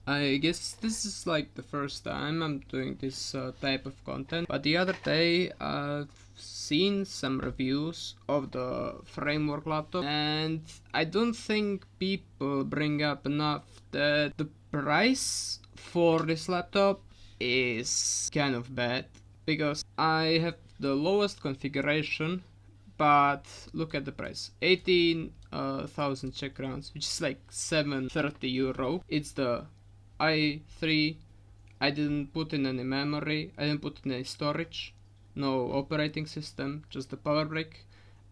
I guess this is like the first time I'm doing this type of content, but the other day I've seen some reviews of the framework laptop, and I don't think people bring up enough that the price for this laptop is kind of bad, because I have the lowest configuration, but look at the price, 18,000 Czech crowns, which is like 730 euro. It's the i3. I didn't put in any memory, I didn't put in any storage, no operating system, just the power brick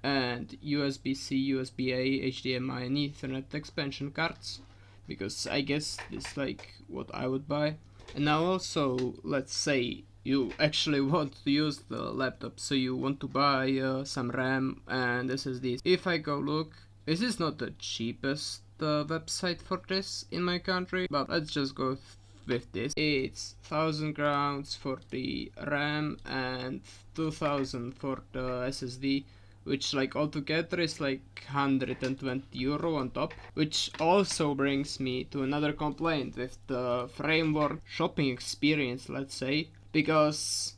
and USB-C, USB-A, HDMI and Ethernet expansion cards, because I guess it's like what I would buy. And now also, let's say you actually want to use the laptop, so you want to buy some RAM and SSDs. If I go look, this is not the cheapest website for this in my country, but let's just go with this. It's 1000 crowns for the RAM and 2000 for the SSD, which like altogether is like 120 euro on top. Which also brings me to another complaint with the framework shopping experience, let's say, because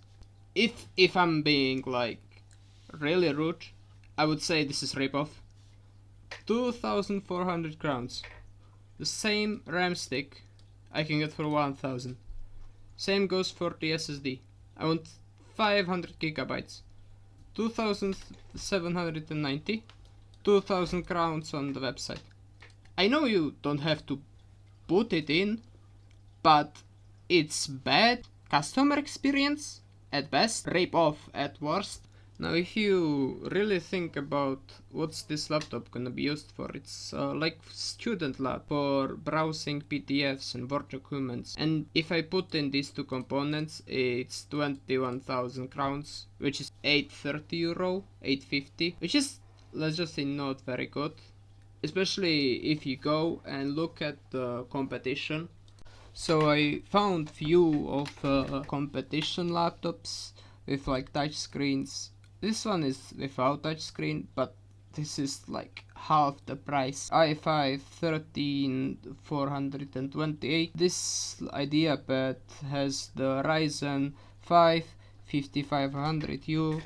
if I'm being like really rude, I would say this is ripoff. 2400 crowns. The same RAM stick I can get for 1000. Same goes for the SSD. I want 500 gigabytes. 2790. 2000 crowns on the website. I know you don't have to put it in, but it's bad customer experience at best, rip off at worst. Now if you really think about what's this laptop gonna be used for, it's like student lab for browsing PDFs and Word documents. And if I put in these two components, it's 21,000 crowns, which is 830 euro, 850, which is, let's just say, not very good. Especially if you go and look at the competition. So I found few of competition laptops with like touchscreens. This one is without touchscreen, but this is like half the price. i5 13428. This IdeaPad has the Ryzen 5 5500U.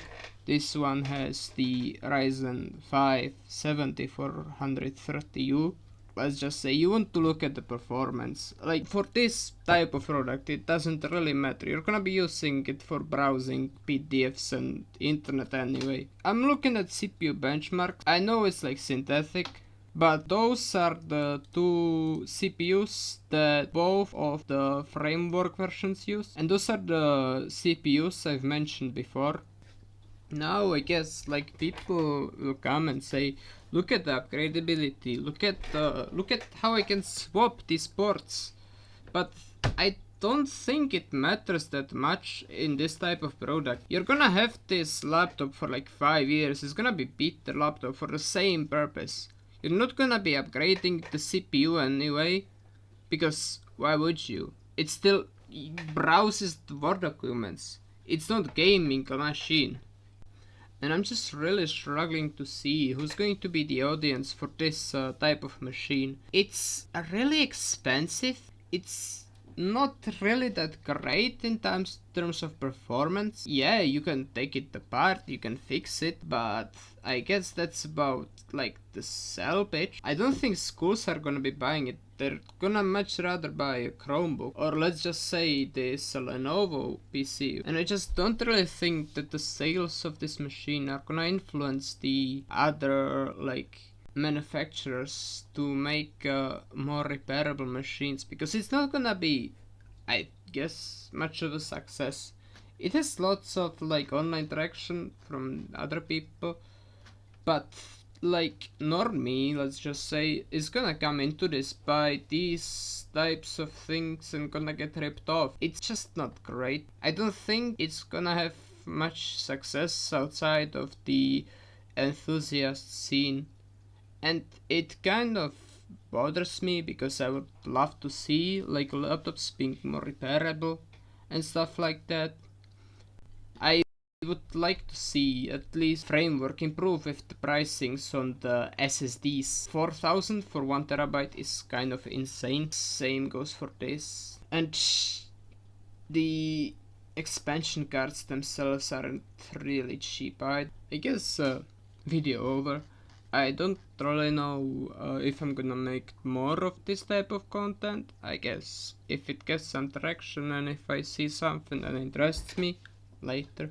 This one has the Ryzen 5 7430U. Let's just say you want to look at the performance. Like for this type of product, it doesn't really matter. You're gonna be using it for browsing PDFs and internet anyway. I'm looking at CPU benchmark. I know it's like synthetic, but those are the two CPUs that both of the framework versions use. And those are the CPUs I've mentioned before. Now I guess like people will come and say, look at the upgradability, look at how I can swap these ports. But I don't think it matters that much in this type of product. You're gonna have this laptop for like 5 years. It's gonna be better laptop for the same purpose. You're not gonna be upgrading the CPU anyway, because why would you? It still browses the Word documents. It's not gaming a machine. And I'm just really struggling to see who's going to be the audience for this type of machine. It's really expensive. It's not really that great in terms of performance. Yeah, you can take it apart, you can fix it, but I guess that's about like the sell pitch. I don't think schools are gonna be buying it. They're gonna much rather buy a Chromebook, or let's just say this Lenovo PC. And I just don't really think that the sales of this machine are gonna influence the other like manufacturers to make more repairable machines, because it's not gonna be, I guess, much of a success. It has lots of like online interaction from other people, but like normie, let's just say, is gonna come into this, buy these types of things and gonna get ripped off. It's just not great. I don't think it's gonna have much success outside of the enthusiast scene. And it kind of bothers me, because I would love to see like laptops being more repairable and stuff like that. I I would like to see at least framework improve with the pricings on the SSDs. 4000 for 1 terabyte is kind of insane. Same goes for this. And the expansion cards themselves aren't really cheap. I guess video over. I don't really know if I'm gonna make more of this type of content. I guess if it gets some traction and if I see something that interests me later,